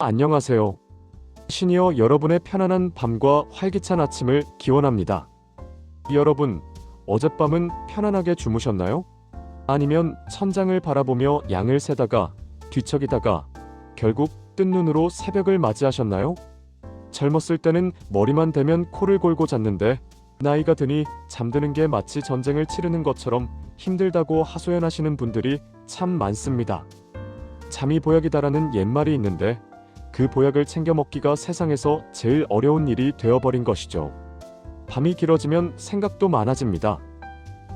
안녕하세요. 시니어 여러분의 편안한 밤과 활기찬 아침을 기원합니다. 여러분, 어젯밤은 편안하게 주무셨나요? 아니면 천장을 바라보며 양을 세다가 뒤척이다가 결국 뜬 눈으로 새벽을 맞이하셨나요? 젊었을 때는 머리만 대면 코를 골고 잤는데 나이가 드니 잠드는 게 마치 전쟁을 치르는 것처럼 힘들다고 하소연하시는 분들이 참 많습니다. 잠이 보약이다라는 옛말이 있는데 그 보약을 챙겨 먹기가 세상에서 제일 어려운 일이 되어버린 것이죠. 밤이 길어지면 생각도 많아집니다.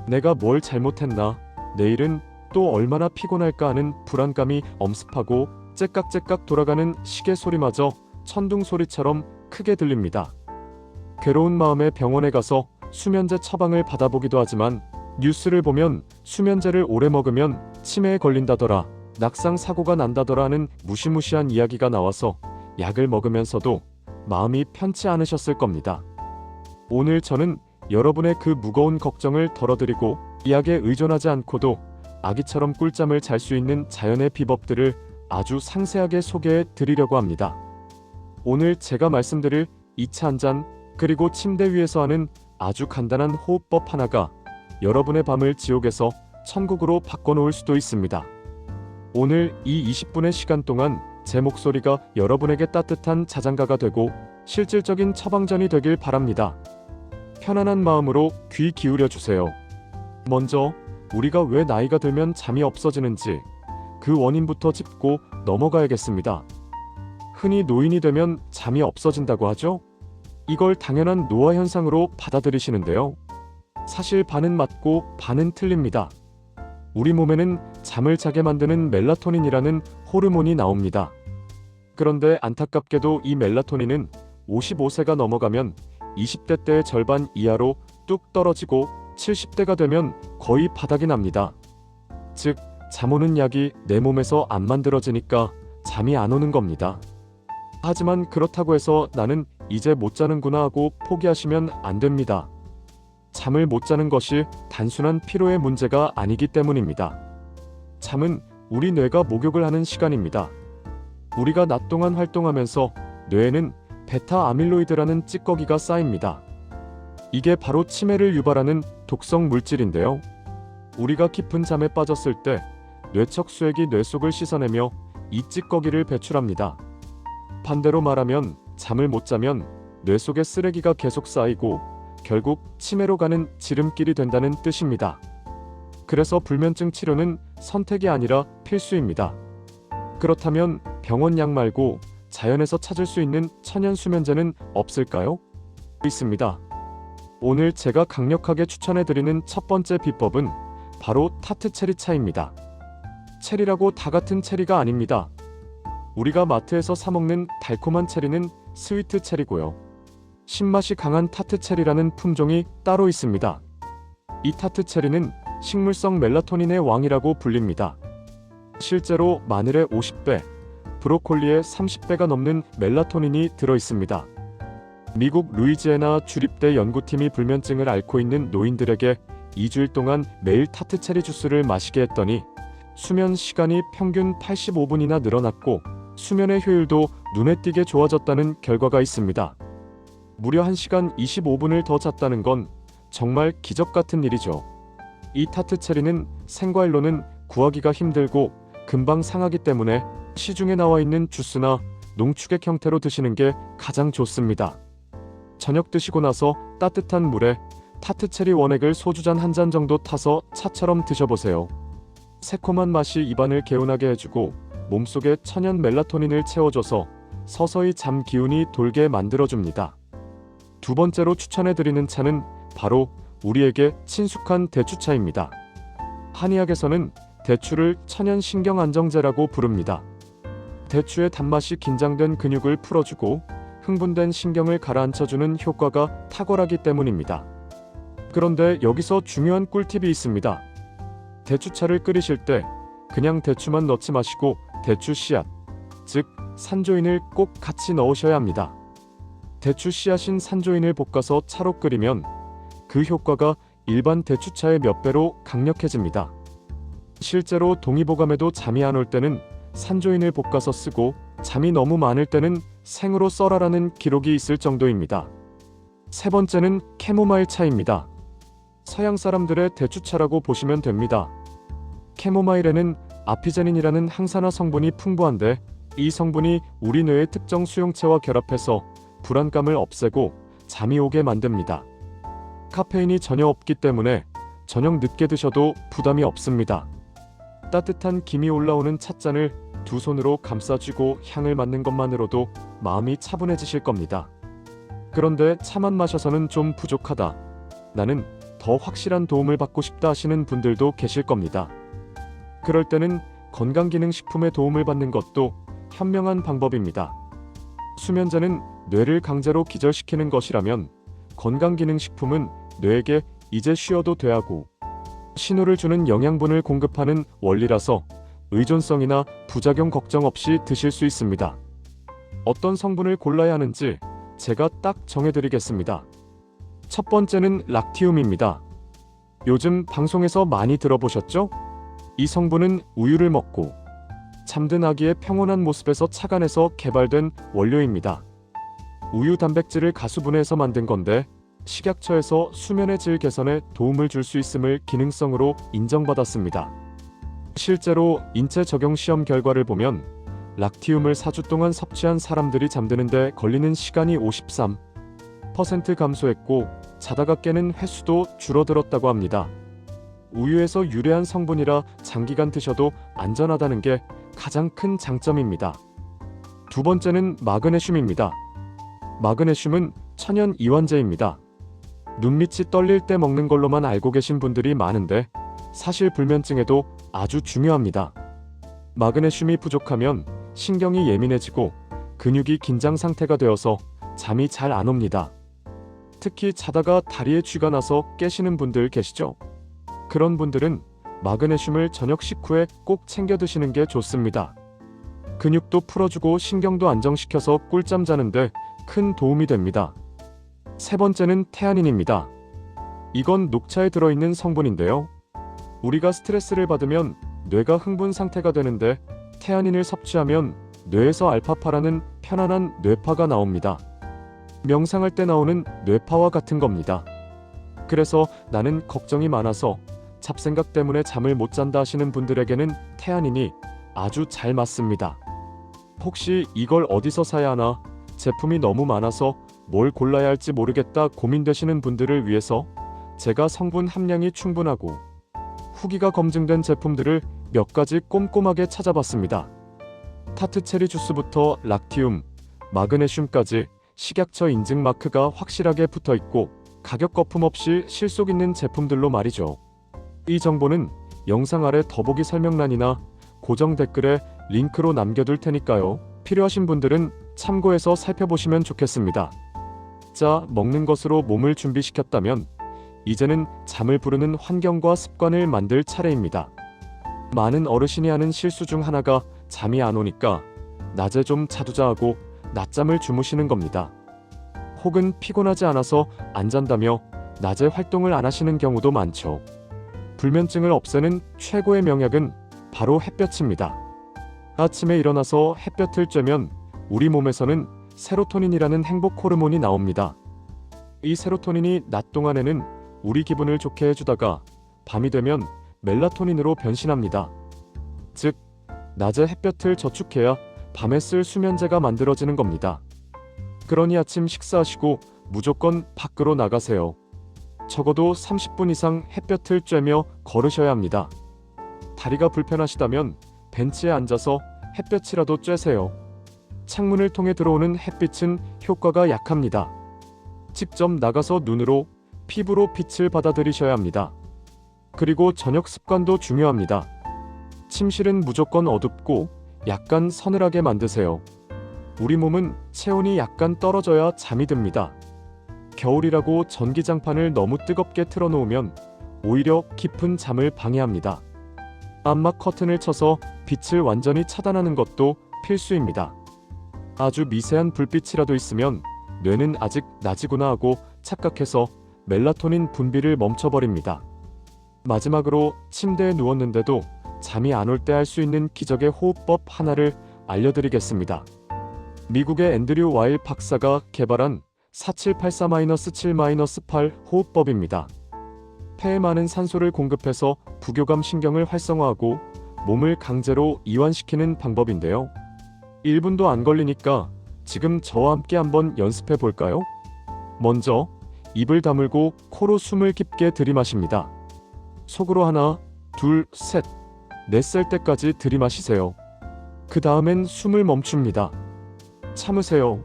내가 뭘 잘못했나? 내일은 또 얼마나 피곤할까 하는 불안감이 엄습하고 째깍째깍 돌아가는 시계 소리마저 천둥 소리처럼 크게 들립니다. 괴로운 마음에 병원에 가서 수면제 처방을 받아보기도 하지만 뉴스를 보면 수면제를 오래 먹으면 치매에 걸린다더라, 낙상 사고가 난다더라 하는 무시무시한 이야기가 나와서 약을 먹으면서도 마음이 편치 않으셨을 겁니다. 오늘 저는 여러분의 그 무거운 걱정을 덜어드리고 약에 의존하지 않고도 아기처럼 꿀잠을 잘 수 있는 자연의 비법들을 아주 상세하게 소개해 드리려고 합니다. 오늘 제가 말씀드릴 2차 한 잔 그리고 침대 위에서 하는 아주 간단한 호흡법 하나가 여러분의 밤을 지옥에서 천국으로 바꿔놓을 수도 있습니다. 오늘 이 20분의 시간 동안 제 목소리가 여러분에게 따뜻한 자장가가 되고 실질적인 처방전이 되길 바랍니다. 편안한 마음으로 귀 기울여 주세요. 먼저 우리가 왜 나이가 들면 잠이 없어지는지 그 원인부터 짚고 넘어가야겠습니다. 흔히 노인이 되면 잠이 없어진다고 하죠? 이걸 당연한 노화 현상으로 받아들이시는데요. 사실 반은 맞고 반은 틀립니다. 우리 몸에는 잠을 자게 만드는 멜라토닌이라는 호르몬이 나옵니다. 그런데 안타깝게도 이 멜라토닌은 55세가 넘어가면 20대 때의 절반 이하로 뚝 떨어지고 70대가 되면 거의 바닥이 납니다. 즉, 잠 오는 약이 내 몸에서 안 만들어지니까 잠이 안 오는 겁니다. 하지만 그렇다고 해서 나는 이제 못 자는구나 하고 포기하시면 안 됩니다. 잠을 못 자는 것이 단순한 피로의 문제가 아니기 때문입니다. 잠은 우리 뇌가 목욕을 하는 시간입니다. 우리가 낮 동안 활동하면서 뇌에는 베타 아밀로이드라는 찌꺼기가 쌓입니다. 이게 바로 치매를 유발하는 독성 물질인데요. 우리가 깊은 잠에 빠졌을 때 뇌척 수액이 뇌 속을 씻어내며 이 찌꺼기를 배출합니다. 반대로 말하면 잠을 못 자면 뇌 속에 쓰레기가 계속 쌓이고 결국 치매로 가는 지름길이 된다는 뜻입니다. 그래서 불면증 치료는 선택이 아니라 필수입니다. 그렇다면 병원 약 말고 자연에서 찾을 수 있는 천연 수면제는 없을까요? 있습니다. 오늘 제가 강력하게 추천해드리는 첫 번째 비법은 바로 타트 체리차입니다. 체리라고 다 같은 체리가 아닙니다. 우리가 마트에서 사 먹는 달콤한 체리는 스위트 체리고요. 신맛이 강한 타트 체리라는 품종이 따로 있습니다. 이 타트 체리는 식물성 멜라토닌의 왕이라고 불립니다. 실제로 마늘의 50배, 브로콜리의 30배가 넘는 멜라토닌이 들어있습니다. 미국 루이지애나 주립대 연구팀이 불면증을 앓고 있는 노인들에게 2주일 동안 매일 타트 체리 주스를 마시게 했더니 수면 시간이 평균 85분이나 늘어났고 수면의 효율도 눈에 띄게 좋아졌다는 결과가 있습니다. 무려 1시간 25분을 더 잤다는 건 정말 기적 같은 일이죠. 이 타트 체리는 생과일로는 구하기가 힘들고 금방 상하기 때문에 시중에 나와 있는 주스나 농축액 형태로 드시는 게 가장 좋습니다. 저녁 드시고 나서 따뜻한 물에 타트 체리 원액을 소주잔 한 잔 정도 타서 차처럼 드셔보세요. 새콤한 맛이 입안을 개운하게 해주고 몸속에 천연 멜라토닌을 채워줘서 서서히 잠 기운이 돌게 만들어줍니다. 두 번째로 추천해드리는 차는 바로 우리에게 친숙한 대추차입니다. 한의학에서는 대추를 천연 신경안정제라고 부릅니다. 대추의 단맛이 긴장된 근육을 풀어주고 흥분된 신경을 가라앉혀주는 효과가 탁월하기 때문입니다. 그런데 여기서 중요한 꿀팁이 있습니다. 대추차를 끓이실 때 그냥 대추만 넣지 마시고 대추 씨앗, 즉 산조인을 꼭 같이 넣으셔야 합니다. 대추 씨앗인 산조인을 볶아서 차로 끓이면 그 효과가 일반 대추차의 몇 배로 강력해집니다. 실제로 동의보감에도 잠이 안 올 때는 산조인을 볶아서 쓰고 잠이 너무 많을 때는 생으로 써라라는 기록이 있을 정도입니다. 세 번째는 캐모마일 차입니다. 서양 사람들의 대추차라고 보시면 됩니다. 캐모마일에는 아피제닌이라는 항산화 성분이 풍부한데 이 성분이 우리 뇌의 특정 수용체와 결합해서 불안감을 없애고 잠이 오게 만듭니다. 카페인이 전혀 없기 때문에 저녁 늦게 드셔도 부담이 없습니다. 따뜻한 김이 올라오는 찻잔을 두 손으로 감싸쥐고 향을 맡는 것만으로도 마음이 차분해지실 겁니다. 그런데 차만 마셔서는 좀 부족하다. 나는 더 확실한 도움을 받고 싶다 하시는 분들도 계실 겁니다. 그럴 때는 건강기능식품의 도움을 받는 것도 현명한 방법입니다. 수면제는 뇌를 강제로 기절시키는 것이라면 건강기능식품은 뇌에게 이제 쉬어도 돼 하고 신호를 주는 영양분을 공급하는 원리라서 의존성이나 부작용 걱정 없이 드실 수 있습니다. 어떤 성분을 골라야 하는지 제가 딱 정해드리겠습니다. 첫 번째는 락티움입니다. 요즘 방송에서 많이 들어보셨죠? 이 성분은 우유를 먹고 잠든 아기의 평온한 모습에서 착안해서 개발된 원료입니다. 우유 단백질을 가수분해해서 만든 건데 식약처에서 수면의 질 개선에 도움을 줄 수 있음을 기능성으로 인정받았습니다. 실제로 인체 적용 시험 결과를 보면 락티움을 4주 동안 섭취한 사람들이 잠드는데 걸리는 시간이 53% 감소했고 자다가 깨는 횟수도 줄어들었다고 합니다. 우유에서 유래한 성분이라 장기간 드셔도 안전하다는 게 가장 큰 장점입니다. 두 번째는 마그네슘입니다. 마그네슘은 천연 이완제입니다. 눈밑이 떨릴 때 먹는 걸로만 알고 계신 분들이 많은데 사실 불면증에도 아주 중요합니다. 마그네슘이 부족하면 신경이 예민해지고 근육이 긴장 상태가 되어서 잠이 잘 안 옵니다. 특히 자다가 다리에 쥐가 나서 깨시는 분들 계시죠? 그런 분들은 마그네슘을 저녁 식후에 꼭 챙겨 드시는 게 좋습니다. 근육도 풀어주고 신경도 안정시켜서 꿀잠 자는데 큰 도움이 됩니다. 세 번째는 테아닌입니다. 이건 녹차에 들어있는 성분인데요. 우리가 스트레스를 받으면 뇌가 흥분 상태가 되는데 테아닌을 섭취하면 뇌에서 알파파라는 편안한 뇌파가 나옵니다. 명상할 때 나오는 뇌파와 같은 겁니다. 그래서 나는 걱정이 많아서 잡생각 때문에 잠을 못 잔다 하시는 분들에게는 테아닌이 아주 잘 맞습니다. 혹시 이걸 어디서 사야 하나, 제품이 너무 많아서 뭘 골라야 할지 모르겠다 고민되시는 분들을 위해서 제가 성분 함량이 충분하고 후기가 검증된 제품들을 몇 가지 꼼꼼하게 찾아봤습니다. 타트 체리 주스부터 락티움, 마그네슘까지 식약처 인증 마크가 확실하게 붙어 있고 가격 거품 없이 실속 있는 제품들로 말이죠. 이 정보는 영상 아래 더보기 설명란이나 고정 댓글에 링크로 남겨둘 테니까요. 필요하신 분들은 참고해서 살펴보시면 좋겠습니다. 자, 먹는 것으로 몸을 준비시켰다면 이제는 잠을 부르는 환경과 습관을 만들 차례입니다. 많은 어르신이 하는 실수 중 하나가 잠이 안 오니까 낮에 좀 자두자 하고 낮잠을 주무시는 겁니다. 혹은 피곤하지 않아서 안 잔다며 낮에 활동을 안 하시는 경우도 많죠. 불면증을 없애는 최고의 명약은 바로 햇볕입니다. 아침에 일어나서 햇볕을 쬐면 우리 몸에서는 세로토닌이라는 행복 호르몬이 나옵니다. 이 세로토닌이 낮 동안에는 우리 기분을 좋게 해주다가 밤이 되면 멜라토닌으로 변신합니다. 즉, 낮에 햇볕을 저축해야 밤에 쓸 수면제가 만들어지는 겁니다. 그러니 아침 식사하시고 무조건 밖으로 나가세요. 적어도 30분 이상 햇볕을 쬐며 걸으셔야 합니다. 다리가 불편하시다면 벤치에 앉아서 햇볕이라도 쬐세요. 창문을 통해 들어오는 햇빛은 효과가 약합니다. 직접 나가서 눈으로, 피부로 빛을 받아들이셔야 합니다. 그리고 저녁 습관도 중요합니다. 침실은 무조건 어둡고 약간 서늘하게 만드세요. 우리 몸은 체온이 약간 떨어져야 잠이 듭니다. 겨울이라고 전기장판을 너무 뜨겁게 틀어놓으면 오히려 깊은 잠을 방해합니다. 암막 커튼을 쳐서 빛을 완전히 차단하는 것도 필수입니다. 아주 미세한 불빛이라도 있으면 뇌는 아직 낮이구나 하고 착각해서 멜라토닌 분비를 멈춰버립니다. 마지막으로 침대에 누웠는데도 잠이 안 올 때 할 수 있는 기적의 호흡법 하나를 알려드리겠습니다. 미국의 앤드류 와일 박사가 개발한 4784-7-8 호흡법입니다. 폐에 많은 산소를 공급해서 부교감 신경을 활성화하고 몸을 강제로 이완시키는 방법인데요. 1분도 안 걸리니까 지금 저와 함께 한번 연습해 볼까요? 먼저 입을 다물고 코로 숨을 깊게 들이마십니다. 속으로 하나, 둘, 셋, 넷 셀 때까지 들이마시세요. 그 다음엔 숨을 멈춥니다. 참으세요.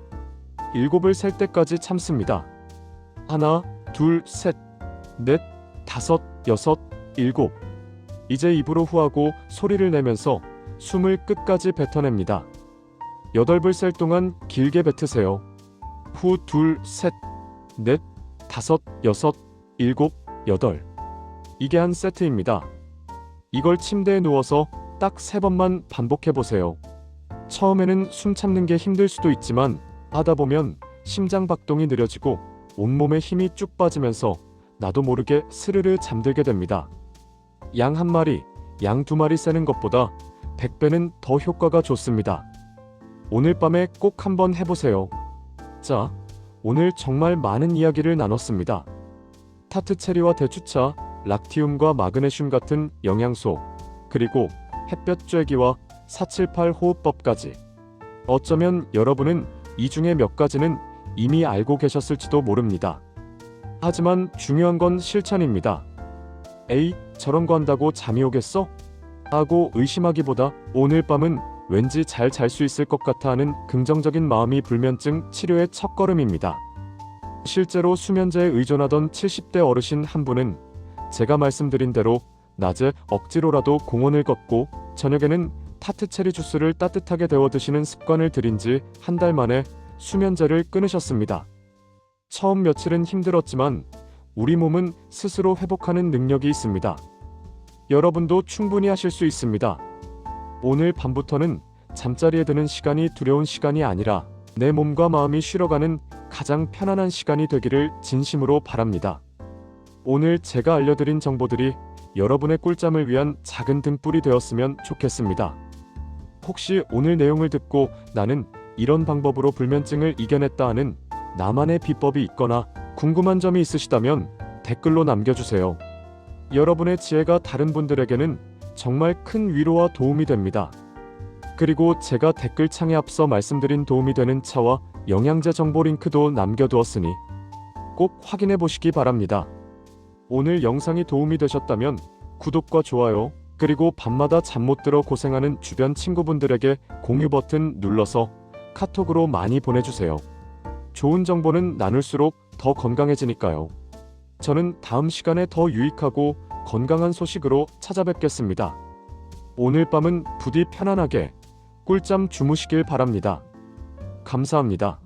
7을 셀 때까지 참습니다. 하나, 둘, 셋, 넷, 다섯, 여섯, 7. 이제 입으로 후하고 소리를 내면서 숨을 끝까지 뱉어냅니다. 8을 셀 동안 길게 뱉으세요. 후, 둘, 셋, 넷, 다섯, 여섯, 7, 8. 이게 한 세트입니다. 이걸 침대에 누워서 딱 3번만 반복해보세요. 처음에는 숨 참는 게 힘들 수도 있지만 하다 보면 심장 박동이 느려지고 온몸에 힘이 쭉 빠지면서 나도 모르게 스르르 잠들게 됩니다. 양 1마리, 양 2마리 세는 것보다 100배는 더 효과가 좋습니다. 오늘 밤에 꼭 한번 해보세요. 자, 오늘 정말 많은 이야기를 나눴습니다. 타트 체리와 대추차, 락티움과 마그네슘 같은 영양소, 그리고 햇볕 쬐기와 478 호흡법까지. 어쩌면 여러분은 이 중에 몇 가지는 이미 알고 계셨을지도 모릅니다. 하지만 중요한 건 실천입니다. 에이, 저런 거 한다고 잠이 오겠어? 하고 의심하기보다 오늘 밤은 왠지 잘 잘 수 있을 것 같아 하는 긍정적인 마음이 불면증 치료의 첫걸음입니다. 실제로 수면제에 의존하던 70대 어르신 한 분은 제가 말씀드린 대로 낮에 억지로라도 공원을 걷고 저녁에는 타트 체리 주스를 따뜻하게 데워 드시는 습관을 들인 지 한 달 만에 수면제를 끊으셨습니다. 처음 며칠은 힘들었지만 우리 몸은 스스로 회복하는 능력이 있습니다. 여러분도 충분히 하실 수 있습니다. 오늘 밤부터는 잠자리에 드는 시간이 두려운 시간이 아니라 내 몸과 마음이 쉬러가는 가장 편안한 시간이 되기를 진심으로 바랍니다. 오늘 제가 알려드린 정보들이 여러분의 꿀잠을 위한 작은 등불이 되었으면 좋겠습니다. 혹시 오늘 내용을 듣고 나는 이런 방법으로 불면증을 이겨냈다 하는 나만의 비법이 있거나 궁금한 점이 있으시다면 댓글로 남겨주세요. 여러분의 지혜가 다른 분들에게는 정말 큰 위로와 도움이 됩니다. 그리고 제가 댓글창에 앞서 말씀드린 도움이 되는 차와 영양제 정보 링크도 남겨두었으니 꼭 확인해 보시기 바랍니다. 오늘 영상이 도움이 되셨다면 구독과 좋아요, 그리고 밤마다 잠 못 들어 고생하는 주변 친구분들에게 공유 버튼 눌러서 카톡으로 많이 보내주세요. 좋은 정보는 나눌수록 더 건강해지니까요. 저는 다음 시간에 더 유익하고 건강한 소식으로 찾아뵙겠습니다. 오늘 밤은 부디 편안하게 꿀잠 주무시길 바랍니다. 감사합니다.